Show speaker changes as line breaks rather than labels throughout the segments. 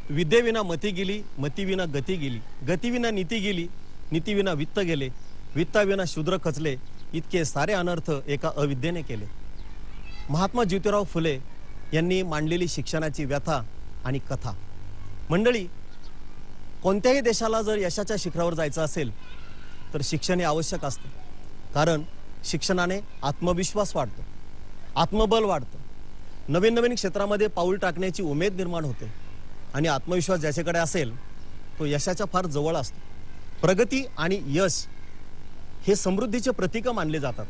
विद्येविना मती गेली, मतीविना गती गेली, गतीविना नीती गेली, नीतीविना वित्त गेले, वित्ताविना शूद्र खचले, इतके सारे अनर्थ एका अविद्येने केले। महात्मा ज्योतिराव फुले यांनी मांडलेली शिक्षणाची व्यथा आणि कथा। मंडळी, कोणत्याही देशाला जर यशाच्या शिखरावर जायचं असेल तर शिक्षण हे आवश्यक असतं, कारण शिक्षणाने आत्मविश्वास वाढतो, आत्मबल वाढतं, नवीन नवीन क्षेत्रामध्ये पाऊल टाकण्याची उमेद निर्माण होते आणि आत्मविश्वास ज्याच्याकडे असेल तो यशाच्या फार जवळ असतो। प्रगती आणि यश हे समृद्धीचे प्रतीक मानले जातात।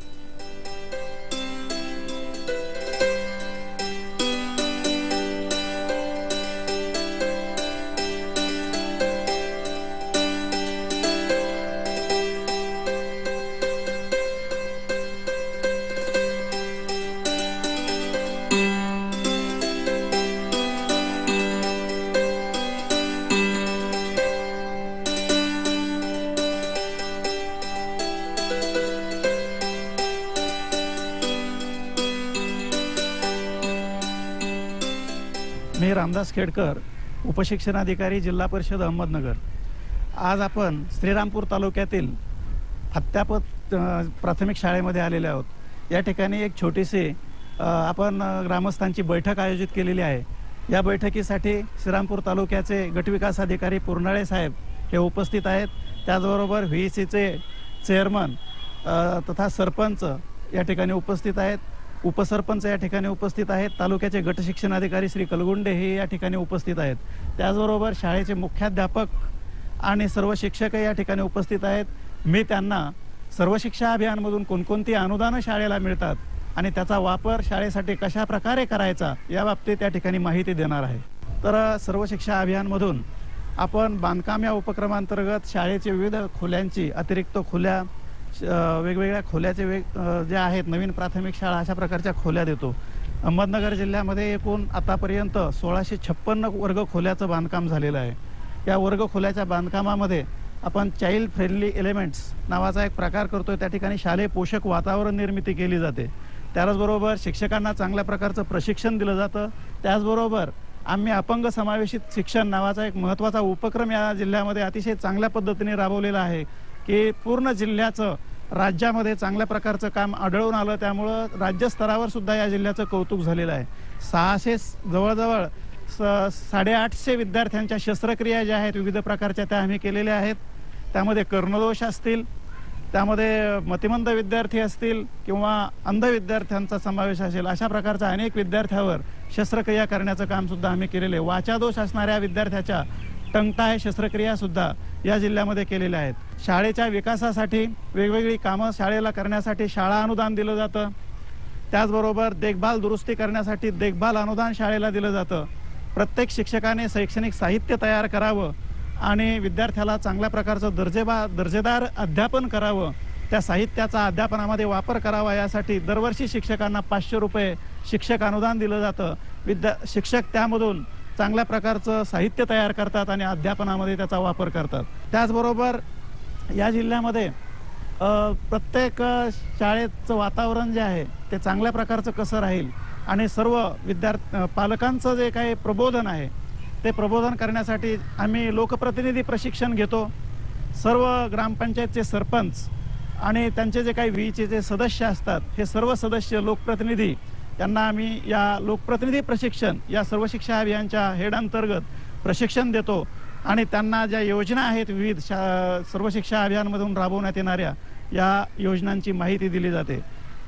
मी रामदास खेडकर, उपशिक्षणाधिकारी, जिल्हा परिषद अहमदनगर। आज आपण श्रीरामपूर तालुक्यातील फत्यापत प्राथमिक शाळेमध्ये आलेले आहोत। या ठिकाणी एक छोटीशी आपण ग्रामस्थांची बैठक आयोजित केलेली आहे। या बैठकीसाठी श्रीरामपूर तालुक्याचे गटविकास अधिकारी पुरनाळे साहेब हे उपस्थित आहेत। त्याचबरोबर व्हीसीचे चेअरमन तथा सरपंच या ठिकाणी उपस्थित आहेत, उपसरपंच या ठिकाणी उपस्थित आहेत, तालुक्याचे गट शिक्षणाधिकारी श्री कलगुंडे हे या ठिकाणी उपस्थित आहेत। त्याचबरोबर शाळेचे मुख्याध्यापक आणि सर्व शिक्षक या ठिकाणी उपस्थित आहेत। मी त्यांना सर्व शिक्षा अभियानमधून कोणकोणती अनुदानं शाळेला मिळतात आणि त्याचा वापर शाळेसाठी कशा प्रकारे करायचा या बाबतीत त्या ठिकाणी माहिती देणार आहे। तर सर्व शिक्षा अभियानमधून आपण बांधकाम या उपक्रमांतर्गत शाळेचे विविध खोल्यांची, अतिरिक्त खोल्या, वेगवेगळ्या खोल्याचे जे आहेत, नवीन प्राथमिक शाळा अशा प्रकारच्या खोल्या देतो। अहमदनगर जिल्ह्यामध्ये एकूण आतापर्यंत 1656 वर्ग खोल्याचं बांधकाम झालेलं आहे। या वर्ग खोल्याच्या बांधकामामध्ये आपण चाइल्ड फ्रेंडली एलिमेंट्स नावाचा एक प्रकार करतोय। त्या ठिकाणी शालेय पोषक वातावरण निर्मिती केली जाते। त्याचबरोबर शिक्षकांना चांगल्या प्रकारचं प्रशिक्षण दिलं जातं। त्याचबरोबर आम्ही अपंग समावेशित शिक्षण नावाचा एक महत्त्वाचा उपक्रम या जिल्ह्यामध्ये अतिशय चांगल्या पद्धतीने राबवलेला आहे की पूर्ण जिल्ह्याचं राज्यामध्ये चांगल्या प्रकारचं काम आढळून आलं। त्यामुळं राज्यस्तरावर सुद्धा या जिल्ह्याचं कौतुक झालेलं आहे। 600 जवळजवळ 850 विद्यार्थ्यांच्या शस्त्रक्रिया ज्या आहेत विविध प्रकारच्या त्या आम्ही केलेल्या आहेत। त्यामध्ये कर्णदोष असतील, त्यामध्ये मतिमंद विद्यार्थी असतील किंवा अंध विद्यार्थ्यांचा समावेश असेल, अशा प्रकारच्या अनेक विद्यार्थ्यांवर शस्त्रक्रिया करण्याचं काम सुद्धा आम्ही केलेले आहे। वाचादोष असणाऱ्या विद्यार्थ्याच्या टंगटाय शस्त्रक्रिया सुद्धा या जिल्ह्यामध्ये केलेल्या आहेत। शाळेच्या विकासासाठी वेगवेगळी कामं शाळेला करण्यासाठी शाळा अनुदान दिलं जातं। त्याचबरोबर देखभाल दुरुस्ती करण्यासाठी देखभाल अनुदान शाळेला दिलं जातं। प्रत्येक शिक्षकाने शैक्षणिक साहित्य तयार करावं आणि विद्यार्थ्याला चांगल्या प्रकारचं दर्जेदार अध्यापन करावं, त्या साहित्याचा अध्यापनामध्ये वापर करावा यासाठी दरवर्षी शिक्षकांना 500 रुपये शिक्षक अनुदान दिलं जातं। शिक्षक त्यामधून चांगल्या प्रकारचं साहित्य तयार करतात आणि अध्यापनामध्ये त्याचा वापर करतात। त्याचबरोबर या जिल्ह्यामध्ये प्रत्येक शाळेचं वातावरण जे आहे ते चांगल्या प्रकारचं कसं राहील आणि सर्व पालकांचं जे काही प्रबोधन आहे ते प्रबोधन करण्यासाठी आम्ही लोकप्रतिनिधी प्रशिक्षण घेतो। सर्व ग्रामपंचायतचे सरपंच आणि त्यांचे जे काही व्हीचे सदस्य असतात हे सर्व सदस्य लोकप्रतिनिधी त्यांना आम्ही या लोकप्रतिनिधी प्रशिक्षण या सर्व शिक्षा अभियानच्या हेड अंतर्गत प्रशिक्षण देतो आणि त्यांना ज्या योजना आहेत विविध सर्व शिक्षा अभियानमधून राबवण्यात येणाऱ्या या योजनांची माहिती दिली जाते।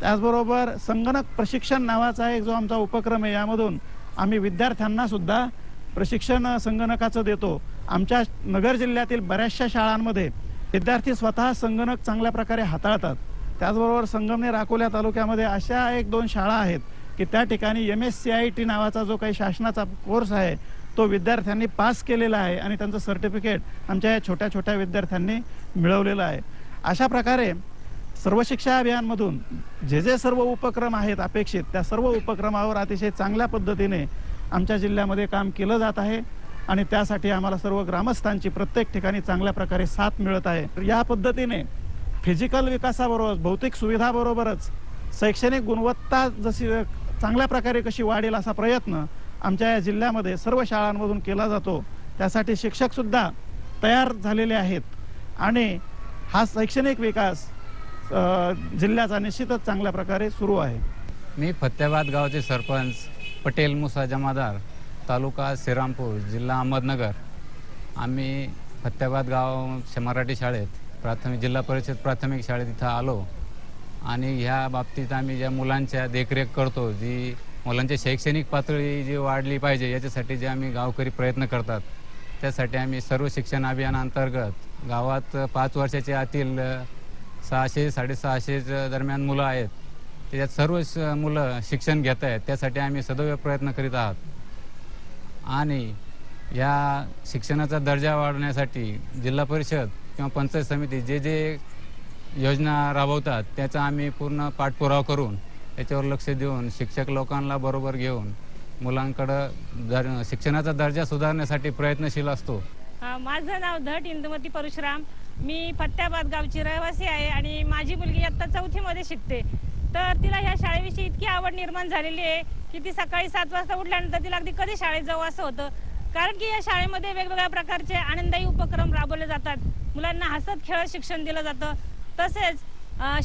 त्याचबरोबर संगणक प्रशिक्षण नावाचा एक जो आमचा उपक्रम आहे, यामधून आम्ही विद्यार्थ्यांना सुद्धा प्रशिक्षण संगणकाचं देतो। आमच्या नगर जिल्ह्यातील बऱ्याचशा शाळांमध्ये विद्यार्थी स्वतः संगणक चांगल्या प्रकारे हाताळतात। त्याचबरोबर संगमनेर अकोला तालुक्यामध्ये अशा 1-2 शाळा आहेत की त्या ठिकाणी MSCIT नावाचा जो काही शासनाचा कोर्स आहे तो विद्यार्थ्यांनी पास केलेला आहे आणि त्यांचं सर्टिफिकेट आमच्या या छोट्या छोट्या विद्यार्थ्यांनी मिळवलेलं आहे। अशा प्रकारे सर्व शिक्षा अभियानमधून जे सर्व उपक्रम आहेत अपेक्षित, त्या सर्व उपक्रमावर अतिशय चांगल्या पद्धतीने आमच्या जिल्ह्यामध्ये काम केलं जात आहे आणि त्यासाठी आम्हाला सर्व ग्रामस्थांची प्रत्येक ठिकाणी चांगल्या प्रकारे साथ मिळत आहे। या पद्धतीने फिजिकल विकासाबरोबर भौतिक सुविधाबरोबरच शैक्षणिक गुणवत्ता जशी चांगल्या प्रकारे कशी वाढेल असा प्रयत्न आमच्या या जिल्ह्यामध्ये सर्व शाळांमधून केला जातो। त्यासाठी शिक्षकसुद्धा तयार झालेले आहेत आणि हा शैक्षणिक विकास जिल्ह्याचा निश्चितच चांगल्या प्रकारे सुरू आहे.
मी फत्याबाद गावचे सरपंच पटेल मुसा जमादार, तालुका श्रीरामपूर, जिल्हा अहमदनगर. आम्ही फत्याबाद गाव मराठी शाळेत जिल्हा परिषद प्राथमिक शाळेत इथं आलो आणि ह्या बाबतीत आम्ही ज्या मुलांच्या देखरेख करतो, जी मुलांची शैक्षणिक पातळी जी वाढली पाहिजे याच्यासाठी जे आम्ही गावकरी प्रयत्न करतात, त्यासाठी आम्ही सर्व शिक्षण अभियानांतर्गत गावात 5 वर्षाच्या आतील 600-650 दरम्यान मुलं आहेत. त्याच्यात सर्व मुलं शिक्षण घेत आहेत. त्यासाठी आम्ही सदैव प्रयत्न करीत आहात आणि या शिक्षणाचा दर्जा वाढवण्यासाठी जिल्हा परिषद किंवा पंचायत समिती जे योजना राबवतात त्याचा आम्ही पूर्ण पाठपुरावा करून त्याच्यावर लक्ष देऊन शिक्षक लोकांना बरोबर घेऊन मुलांकडं शिक्षणाचा दर्जा सुधारण्यासाठी प्रयत्नशील असतो.
माझं नाव धट इंदुमती परशुराम. मी फत्याबाद गावची रहिवासी आहे आणि माझी मुलगी इयत्ता 4थीमध्ये शिकते. तर तिला ह्या शाळेविषयी इतकी आवड निर्माण झालेली आहे की ती सकाळी 7 वाजता उठल्यानंतर तिला अगदी कधी शाळेत जावं असं होतं. कारण की या शाळेमध्ये वेगवेगळ्या प्रकारचे आनंददायी उपक्रम राबवले जातात. मुलांना हसत खेळत शिक्षण दिलं जातं. तसेच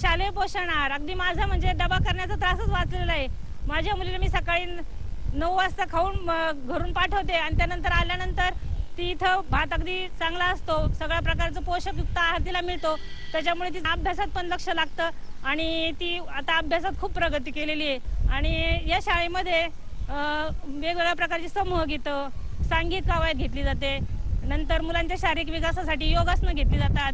शालेय पोषण आहार, अगदी माझा म्हणजे डबा करण्याचा त्रासच वाचलेला आहे. माझ्या मुलीला मी सकाळी 9 वाजता खाऊन घरून पाठवते आणि त्यानंतर आल्यानंतर ती इथं भात अगदी चांगला असतो, सगळ्या प्रकारचं पोषकयुक्त आहार तिला मिळतो. त्याच्यामुळे तिचं अभ्यासात पण लक्ष लागतं आणि ती आता अभ्यासात खूप प्रगती केलेली आहे. आणि या शाळेमध्ये वेगवेगळ्या प्रकारची समूह गीतं, सांघिक कवायत घेतली जाते. नंतर मुलांच्या शारीरिक विकासासाठी योगासनं घेतली जातात.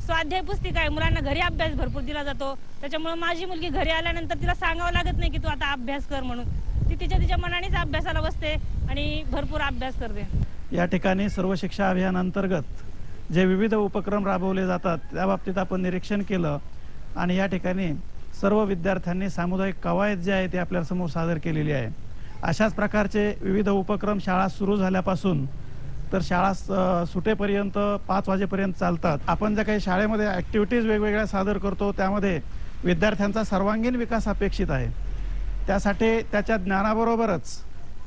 स्वाध्याय पुस्तिका आहे, मुलांना घरी अभ्यास भरपूर दिला जातो. त्याच्यामुळे माझी मुलगी घरी आल्यानंतर तिला सांगावं लागत नाही की तू आता अभ्यास कर म्हणून. ती तिच्या मनानेच अभ्यासाला बसते आणि भरपूर अभ्यास करते.
या ठिकाणी सर्व शिक्षा अभियानांतर्गत जे विविध उपक्रम राबवले जातात त्या बाबतीत आपण निरीक्षण केलं आणि या ठिकाणी सर्व विद्यार्थ्यांनी सामुदायिक कवायत जी आहे ती आपल्यासमोर सादर केलेली आहे. अशाच प्रकारचे विविध उपक्रम शाळा सुरू झाल्यापासून तर शाळा सुटेपर्यंत 5 वाजेपर्यंत चालतात. आपण ज्या काही शाळेमध्ये ॲक्टिव्हिटीज वेगवेगळ्या सादर करतो त्यामध्ये विद्यार्थ्यांचा सर्वांगीण विकास अपेक्षित आहे. त्यासाठी त्याच्या ज्ञानाबरोबरच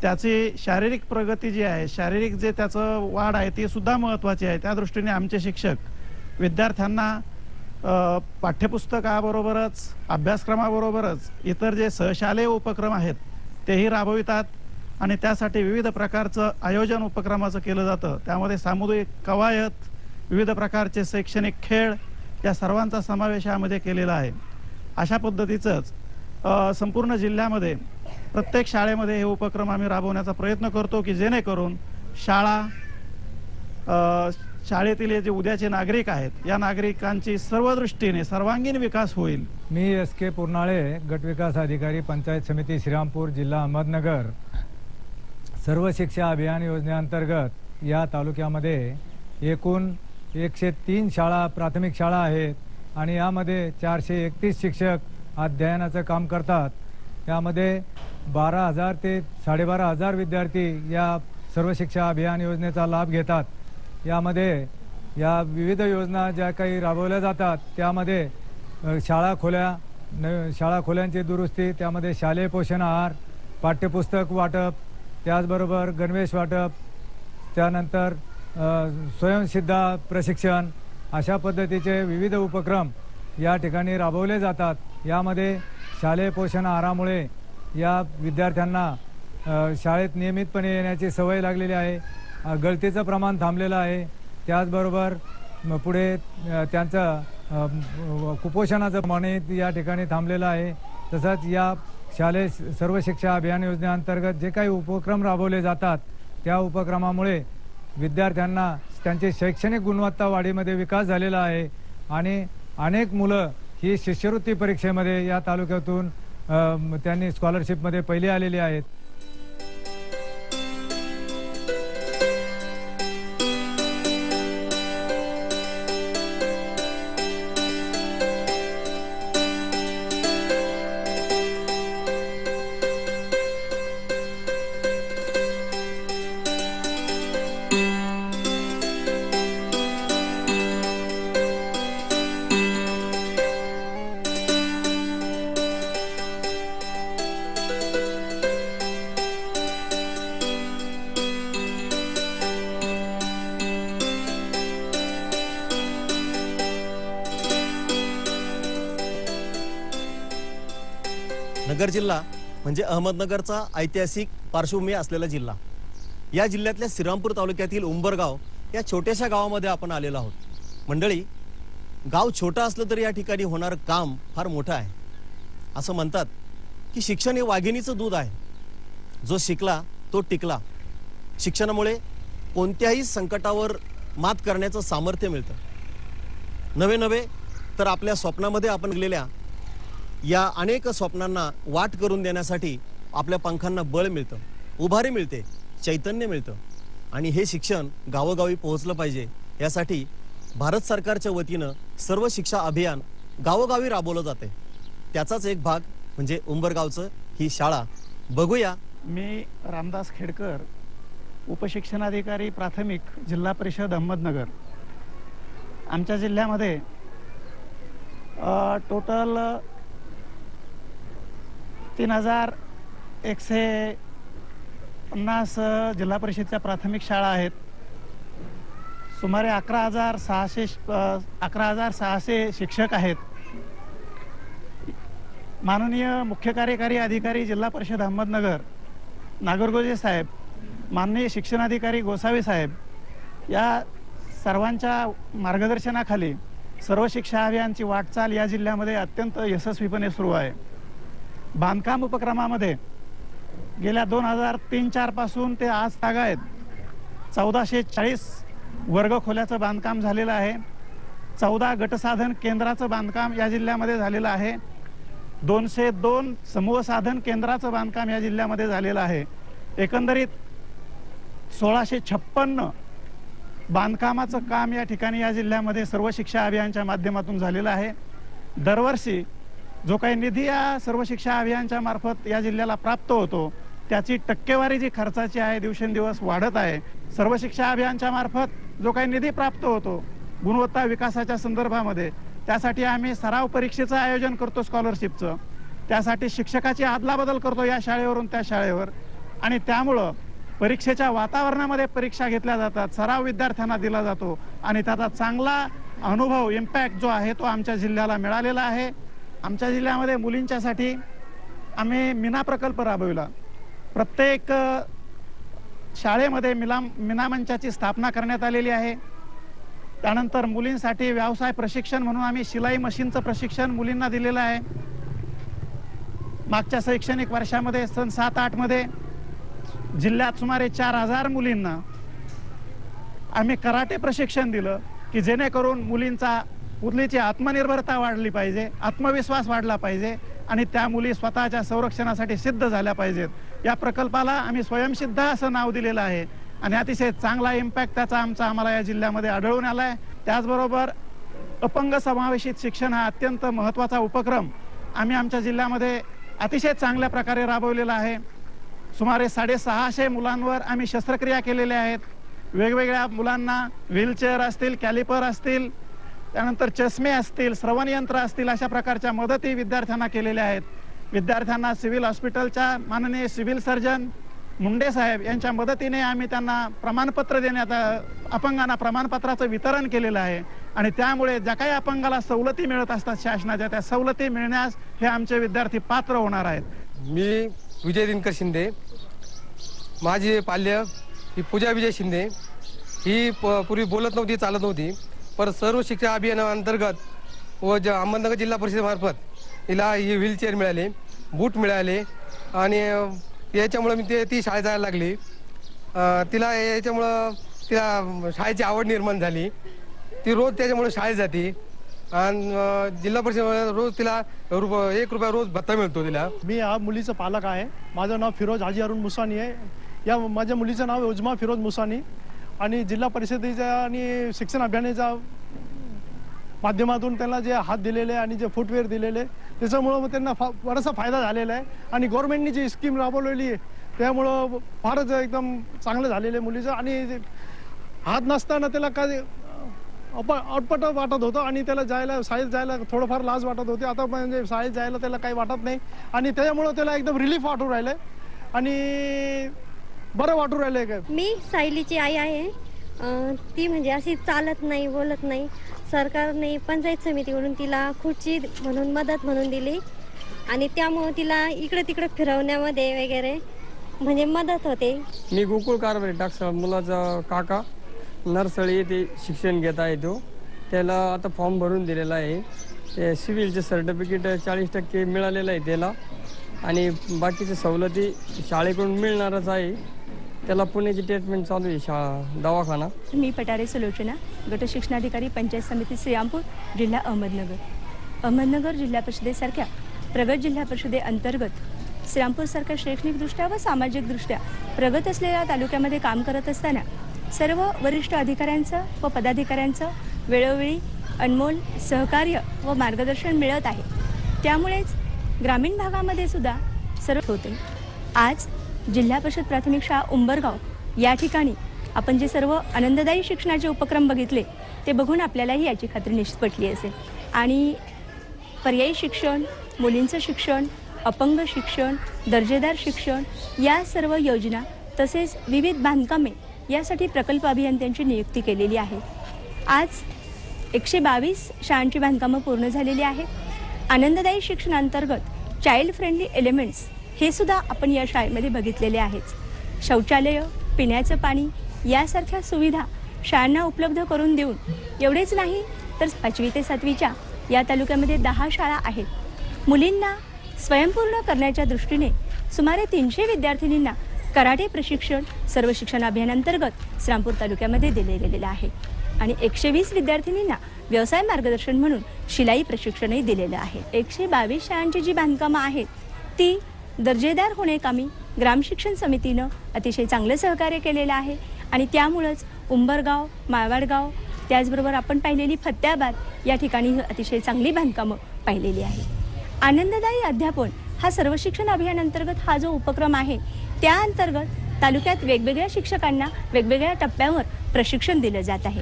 त्याची शारीरिक प्रगती जी आहे, शारीरिक जे त्याचं वाढ आहे ती सुद्धा महत्त्वाची आहे. त्या दृष्टीने आमचे शिक्षक विद्यार्थ्यांना पाठ्यपुस्तकाबरोबरच अभ्यासक्रमाबरोबरच इतर जे सहशालेय उपक्रम आहेत तेही राबवितात आणि त्यासाठी विविध प्रकारचं आयोजन उपक्रमाचं केलं जातं. त्यामध्ये सामुदायिक कवायत, विविध प्रकारचे शैक्षणिक खेळ या सर्वांचा समावेश यामध्ये केलेला आहे. अशा पद्धतीचंच संपूर्ण जिल्ह्यामध्ये प्रत्येक शाळेमध्ये हे उपक्रम आम्ही राबवण्याचा प्रयत्न करतो की जेणेकरून शाळेतील जे उद्याचे नागरिक आहेत या नागरिकांची सर्व दृष्टीने सर्वांगीण विकास होईल.
मी SK पुरनाळे, गटविकास अधिकारी, पंचायत समिती श्रीरामपूर, जिल्हा अहमदनगर. सर्व शिक्षा अभियान योजनेअंतर्गत या तालुक्यामध्ये एकूण 103 शाळा, प्राथमिक शाळा आहेत आणि यामध्ये 431 शिक्षक अध्ययनाचं काम करतात. यामध्ये 12,000 ते 12,500 विद्यार्थी या सर्व शिक्षा अभियान योजनेचा लाभ घेतात. यामध्ये या विविध योजना ज्या काही राबवल्या जातात त्यामध्ये शाळा खोल्यांची दुरुस्ती, त्यामध्ये शालेय पोषण आहार, पाठ्यपुस्तक वाटप, त्याचबरोबर गणवेश वाटप, त्यानंतर स्वयंसिद्धा प्रशिक्षण, अशा पद्धतीचे विविध उपक्रम या ठिकाणी राबवले जातात. यामध्ये शालेय पोषण आहारामुळे या विद्यार्थ्यांना शाळेत नियमितपणे येण्याची सवय लागलेली आहे. गळतीचं प्रमाण थांबलेलं आहे. त्याचबरोबर पुढे त्यांचं कुपोषणाचं प्रमाण या ठिकाणी थांबलेलं आहे. तसंच या शालेय सर्व शिक्षा अभियान योजनेअंतर्गत जे काही उपक्रम राबवले जातात त्या उपक्रमामुळे विद्यार्थ्यांना त्यांची शैक्षणिक गुणवत्ता वाढीमध्ये विकास झालेला आहे आणि अनेक मुलं ही शिष्यवृत्ती परीक्षेमध्ये या तालुक्यातून त्यांनी स्कॉलरशिपमध्ये पहिली आलेली आहेत.
नगर जिल्हा म्हणजे अहमदनगरचा ऐतिहासिक पार्श्वभूमी असलेला जिल्हा. या जिल्ह्यातल्या श्रीरामपूर तालुक्यातील उंबरगाव या छोट्याशा गावामध्ये आपण आलेलो आहोत. मंडळी, गाव छोटं असलं तरी या ठिकाणी होणारं काम फार मोठं आहे. असं म्हणतात की शिक्षण हे वाघिणीचं दूध आहे. जो शिकला तो टिकला. शिक्षणामुळे कोणत्याही संकटावर मात करण्याचं सामर्थ्य मिळतं. नवे नवे तर आपल्या स्वप्नामध्ये आपण गेलेल्या या अनेक स्वप्नांना वाट करून देण्यासाठी आपल्या पंखांना बळ मिळतं, उभारी मिळते, चैतन्य मिळतं. आणि हे शिक्षण गावोगावी पोहोचलं पाहिजे यासाठी भारत सरकारच्या वतीनं सर्व शिक्षा अभियान गावोगावी राबवलं जाते. त्याचाच एक भाग म्हणजे उंबरगावचं ही शाळा. बघूया.
मी रामदास खेडकर, उपशिक्षणाधिकारी प्राथमिक, जिल्हा परिषद अहमदनगर. आमच्या जिल्ह्यामध्ये टोटल 3150 जिल्हा परिषदच्या प्राथमिक शाळा आहेत. सुमारे 11,600 शिक्षक आहेत. माननीय मुख्य कार्यकारी अधिकारी जिल्हा परिषद अहमदनगर नागरगोजे साहेब, माननीय शिक्षणाधिकारी गोसावी साहेब या सर्वांच्या मार्गदर्शनाखाली सर्व शिक्षा अभियानची वाटचाल या जिल्ह्यामध्ये अत्यंत यशस्वीपणे सुरू आहे. बांधकाम उपक्रमामध्ये गेल्या 2003-04 पासून ते आज तागायत 1440 वर्गखोल्याचं बांधकाम झालेलं आहे. 14 गटसाधन केंद्राचं बांधकाम या जिल्ह्यामध्ये झालेलं आहे. 202 समूह साधन केंद्राचं बांधकाम या जिल्ह्यामध्ये झालेलं आहे. एकंदरीत 1656 बांधकामाचं काम या ठिकाणी या जिल्ह्यामध्ये सर्व शिक्षा अभियानच्या माध्यमातून झालेलं आहे. दरवर्षी जो काही निधी या सर्व शिक्षा अभियानच्या मार्फत या जिल्ह्याला प्राप्त होतो त्याची टक्केवारी जी खर्चाची आहे दिवसेंदिवस वाढत आहे. सर्व शिक्षा अभियानच्या मार्फत जो काही निधी प्राप्त होतो गुणवत्ता विकासाच्या संदर्भामध्ये, त्यासाठी आम्ही सराव परीक्षेचं आयोजन करतो, स्कॉलरशिपचं. त्यासाठी शिक्षकाची अदलाबदल करतो या शाळेवरून त्या शाळेवर. आणि त्यामुळं परीक्षेच्या वातावरणामध्ये परीक्षा घेतल्या जातात, सराव विद्यार्थ्यांना दिला जातो आणि त्याचा चांगला अनुभव, इम्पॅक्ट जो आहे तो आमच्या जिल्ह्याला मिळालेला आहे. आमच्या जिल्ह्यामध्ये मुलींच्यासाठी आम्ही मीना प्रकल्प राबविला. प्रत्येक शाळेमध्ये मीना मंचाची स्थापना करण्यात आलेली आहे. त्यानंतर मुलींसाठी व्यवसाय प्रशिक्षण म्हणून आम्ही शिलाई मशीनचं प्रशिक्षण मुलींना दिलेलं आहे. मागच्या शैक्षणिक वर्षामध्ये सन 7-8 मध्ये जिल्ह्यात सुमारे 4000 मुलींना आम्ही कराटे प्रशिक्षण दिलं की जेणेकरून मुलीची आत्मनिर्भरता वाढली पाहिजे, आत्मविश्वास वाढला पाहिजे आणि त्या मुली स्वतःच्या संरक्षणासाठी सिद्ध झाल्या पाहिजेत. या प्रकल्पाला आम्ही स्वयंसिद्ध असं नाव दिलेलं आहे आणि अतिशय चांगला इम्पॅक्ट त्याचा आम्हाला या जिल्ह्यामध्ये आढळून आला आहे. त्याचबरोबर अपंग समावेशित शिक्षण हा अत्यंत महत्त्वाचा उपक्रम आम्ही आमच्या जिल्ह्यामध्ये अतिशय चांगल्या प्रकारे राबवलेला आहे. सुमारे 650 मुलांवर आम्ही शस्त्रक्रिया केलेल्या आहेत. वेगवेगळ्या मुलांना व्हीलचेअर असतील, कॅलिपर असतील, त्यानंतर चष्मे असतील, श्रवणयंत्र असतील, अशा प्रकारच्या मदती विद्यार्थ्यांना केलेल्या आहेत. विद्यार्थ्यांना सिव्हिल हॉस्पिटलच्या माननीय सिव्हिल सर्जन मुंडे साहेब यांच्या मदतीने आम्ही त्यांना प्रमाणपत्र अपंगांना प्रमाणपत्राचं वितरण केलेलं आहे. आणि त्यामुळे ज्या काही अपंगाला सवलती मिळत असतात शासनाच्या, त्या सवलती मिळण्यास हे आमचे विद्यार्थी पात्र होणार आहेत.
मी विजय दिनकर शिंदे. माझी पाल्य ही पूजा विजय शिंदे. ही पूर्वी बोलत नव्हती, चालत नव्हती, पण सर्व शिक्षा अभियानाअंतर्गत व अहमदनगर जिल्हा परिषदेमार्फत हिला ही व्हीलचेअर मिळाले, बूट मिळाले आणि याच्यामुळं ती शाळेत जायला लागली. तिला शाळेची आवड निर्माण झाली. ती रोज त्याच्यामुळे शाळेत जाते आणि जिल्हा परिषद रोज तिला ₹1 रोज भत्ता मिळतो तिला.
मी या मुलीचं पालक आहे. माझं नाव फिरोज हाजी अरुण मुसानी आहे. या माझ्या मुलीचं नाव उजमा फिरोज मुसानी. आणि जिल्हा परिषदेच्या आणि शिक्षण अभियानाच्या माध्यमातून त्यांना जे हात दिलेले आणि जे फुटवेअर दिलेले त्याच्यामुळं मग त्यांना बराचसा फायदा झालेला आहे. आणि गव्हर्नमेंटनी जी स्कीम राबवलेली आहे त्यामुळं फारच एकदम चांगलं झालेलं आहे मुलीचं. आणि हात नसताना त्याला काय अटपट वाटत होतं आणि त्याला शाळेत जायला थोडंफार लाज वाटत होती. आता म्हणजे शाळेत जायला त्याला काही वाटत नाही आणि त्याच्यामुळं त्याला एकदम रिलीफ वाटू राहिलं आणि बरं वाटू राहिलं. काय
मी सायलीची आई आहे. ती म्हणजे अशी चालत नाही, बोलत नाही. सरकारने पंचायत समितीकडून तिला खुर्ची म्हणून मदत म्हणून दिली आणि त्यामुळे तिला इकडे तिकडे फिरवण्यामध्ये वगैरे म्हणजे मदत होते.
मी गोकुळ कारभारी टाकसाळ मुलाचा काका नरसळी येथे शिक्षण घेत आहे. तो त्याला आता फॉर्म भरून दिलेला आहे. ते सिव्हिलचे सर्टिफिकेट 40% मिळालेलं आहे त्याला आणि बाकीच्या सवलती शाळेकडून मिळणारच आहे. त्याला पुण्याची ट्रीटमेंट चालू आहे दवाखाना.
मी पटारे सुलोचना, गट शिक्षणाधिकारी पंचायत समिती श्रीरामपूर, जिल्हा अहमदनगर. अहमदनगर जिल्हा परिषदेसारख्या प्रगत जिल्हा परिषदेअंतर्गत श्रीरामपूरसारख्या शैक्षणिकदृष्ट्या व सामाजिकदृष्ट्या प्रगत असलेल्या तालुक्यामध्ये काम करत असताना सर्व वरिष्ठ अधिकाऱ्यांचं व पदाधिकाऱ्यांचं वेळोवेळी अनमोल सहकार्य व मार्गदर्शन मिळत आहे. त्यामुळेच ग्रामीण भागामध्ये सुद्धा सर्व होते. आज जिल्हा परिषद प्राथमिक शाळा उंबरगाव या ठिकाणी आपण जे सर्व आनंददायी शिक्षणाचे उपक्रम बघितले ते बघून आपल्यालाही याची खात्री निश्चित पटली असेल. आणि पर्यायी शिक्षण, मुलींचं शिक्षण, अपंग शिक्षण, दर्जेदार शिक्षण या सर्व योजना तसेच विविध बांधकामे यासाठी प्रकल्प अभियंत्यांची नियुक्ती केलेली आहे. आज 122 शाळांची बांधकामं पूर्ण झालेली आहेत. आनंददायी शिक्षणांतर्गत चाइल्ड फ्रेंडली एलिमेंट्स हे सुद्धा आपण या शाळेमध्ये बघितलेले आहेत. शौचालय, पिण्याचं पाणी यासारख्या सुविधा शाळांना उपलब्ध करून देऊन एवढेच नाही तर 5वी ते 7वीच्या या तालुक्यामध्ये 10 शाळा आहेत. मुलींना स्वयंपूर्ण करण्याच्या दृष्टीने सुमारे 300 विद्यार्थिनींना कराटे प्रशिक्षण सर्व शिक्षण अभियानांतर्गत श्रीरामपूर तालुक्यामध्ये दिले गेलेलं आहे. आणि 120 विद्यार्थिनींना व्यवसाय मार्गदर्शन म्हणून शिलाई प्रशिक्षणही दिलेलं आहे. 122 शाळांची जी बांधकामं आहेत ती दर्जेदार होणेकामी ग्रामशिक्षण समितीनं अतिशय चांगलं सहकार्य केलेलं आहे. आणि त्यामुळंच उंबरगाव, माळवाडगाव त्याचबरोबर आपण पाहिलेली फत्याबाद या ठिकाणी अतिशय चांगली बांधकामं पाहिलेली आहे. आनंददायी अध्यापन हा सर्व शिक्षण अभियानांतर्गत हा जो उपक्रम आहे त्या अंतर्गत तालुक्यात वेगवेगळ्या शिक्षकांना वेगवेगळ्या टप्प्यावर प्रशिक्षण दिलं जात आहे.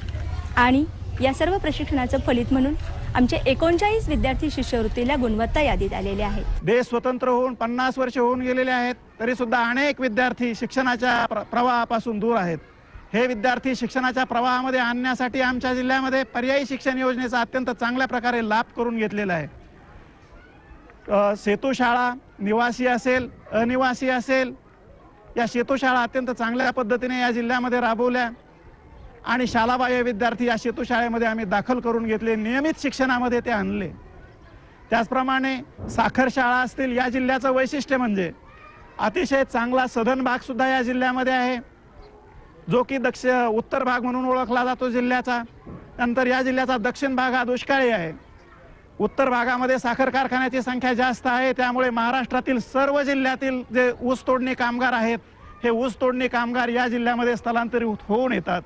आणि या सर्व प्रशिक्षणाचं फलित म्हणून आमचे 39 विद्यार्थी शिष्यवृत्तीला गुणवत्ता यादीत आलेले आहेत.
देश स्वतंत्र होऊन 50 वर्ष होऊन गेलेले आहेत तरी सुद्धा अनेक विद्यार्थी शिक्षणाच्या प्रवाहापासून दूर आहेत. हे विद्यार्थी शिक्षणाच्या प्रवाहामध्ये आणण्यासाठी आमच्या जिल्ह्यामध्ये पर्यायी शिक्षण योजनेचा अत्यंत चांगल्या प्रकारे लाभ करून घेतलेला आहे. सेतू शाळा निवासी असेल अनिवासी असेल या सेतू शाळा अत्यंत चांगल्या पद्धतीने या जिल्ह्यामध्ये राबवल्या आणि शालाबाह्य विद्यार्थी या सेतू शाळेमध्ये आम्ही दाखल करून घेतले, नियमित शिक्षणामध्ये ते आणले. त्याचप्रमाणे साखर शाळा असतील. या जिल्ह्याचं वैशिष्ट्य म्हणजे अतिशय चांगला सधन भाग सुद्धा या जिल्ह्यामध्ये आहे जो की उत्तर भाग म्हणून ओळखला जातो जिल्ह्याचा. नंतर या जिल्ह्याचा दक्षिण भाग हा दुष्काळी आहे. उत्तर भागामध्ये साखर कारखान्याची संख्या जास्त आहे त्यामुळे महाराष्ट्रातील सर्व जिल्ह्यातील जे ऊस तोडणी कामगार आहेत हे ऊस तोडणी कामगार या जिल्ह्यामध्ये स्थलांतरित होऊन येतात.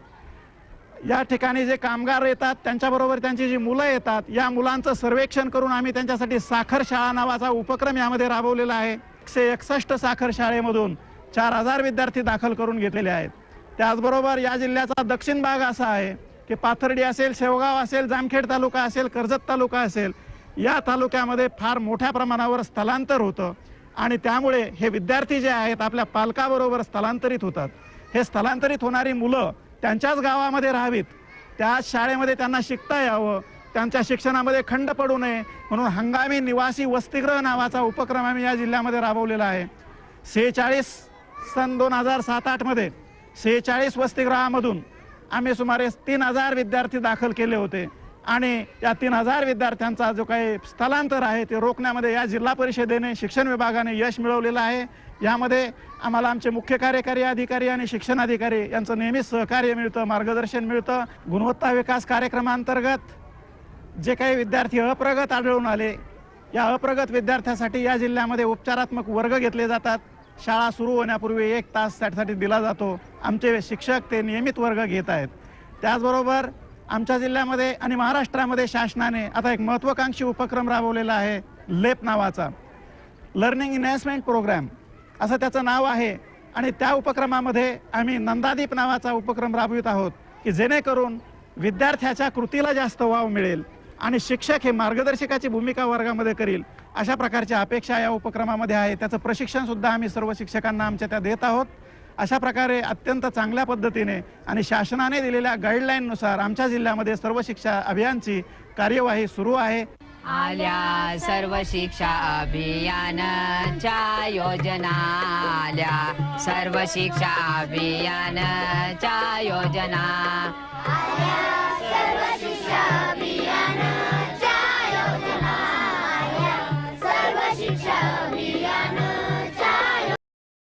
या ठिकाणी जे कामगार येतात त्यांच्याबरोबर त्यांची जी मुलं येतात या मुलांचं सर्वेक्षण करून आम्ही त्यांच्यासाठी साखर शाळा नावाचा उपक्रम यामध्ये राबवलेला आहे. 161 साखर शाळेमधून 4000 विद्यार्थी दाखल करून घेतलेले आहेत. त्याचबरोबर या जिल्ह्याचा दक्षिण भाग असा आहे की पाथर्डी असेल, शेवगाव असेल, जामखेड तालुका असेल, कर्जत तालुका असेल या तालुक्यामध्ये फार मोठ्या प्रमाणावर स्थलांतर होतं आणि त्यामुळे हे विद्यार्थी जे आहेत आपल्या पालकाबरोबर स्थलांतरित होतात. हे स्थलांतरित होणारी मुलं त्यांच्याच गावामध्ये राहावीत, त्याच शाळेमध्ये त्यांना शिकता यावं, त्यांच्या शिक्षणामध्ये खंड पडू नये म्हणून हंगामी निवासी वसतिगृह नावाचा उपक्रम आम्ही या जिल्ह्यामध्ये राबवलेला आहे. सन 2007-08 मध्ये 46 वसतिगृहामधून आम्ही सुमारे 3000 विद्यार्थी दाखल केले होते आणि या 3000 विद्यार्थ्यांचा जो काही स्थलांतर आहे ते रोखण्यामध्ये या जिल्हा परिषदेने शिक्षण विभागाने यश मिळवलेलं आहे. यामध्ये आम्हाला आमचे मुख्य कार्यकारी अधिकारी आणि शिक्षण अधिकारी यांचं नेहमीच सहकार्य मिळतं, मार्गदर्शन मिळतं. गुणवत्ता विकास कार्यक्रमांतर्गत जे काही विद्यार्थी अप्रगत आढळून आले या अप्रगत विद्यार्थ्यांसाठी या जिल्ह्यामध्ये उपचारात्मक वर्ग घेतले जातात. शाळा सुरू होण्यापूर्वी 1 तास त्यासाठी दिला जातो. आमचे शिक्षक ते नियमित वर्ग घेत आहेत. त्याचबरोबर आमच्या जिल्ह्यामध्ये आणि महाराष्ट्रामध्ये शासनाने आता एक महत्त्वाकांक्षी उपक्रम राबवलेला आहे लेप नावाचा, लर्निंग इन्व्हेस्टमेंट प्रोग्राम असं त्याचं नाव आहे. आणि त्या उपक्रमामध्ये आम्ही नंदादीप नावाचा उपक्रम राबवित आहोत की जेणेकरून विद्यार्थ्याच्या कृतीला जास्त वाव मिळेल आणि शिक्षक हे मार्गदर्शकाची भूमिका वर्गामध्ये करील अशा प्रकारच्या अपेक्षा या उपक्रमामध्ये आहे. त्याचं प्रशिक्षण सुद्धा आम्ही सर्व शिक्षकांना आमच्या त्या देत आहोत. अशा प्रकारे अत्यंत चांगल्या पद्धतीने आणि शासनाने दिलेल्या गाईडलाईननुसार आमच्या जिल्ह्यामध्ये सर्व शिक्षा अभियानची कार्यवाही सुरू आहे.
आल्या सर्व शिक्षा अभियानच्या योजना आल्या सर्व शिक्षा अभियानच्या योजना आल्या सर्व शिक्षा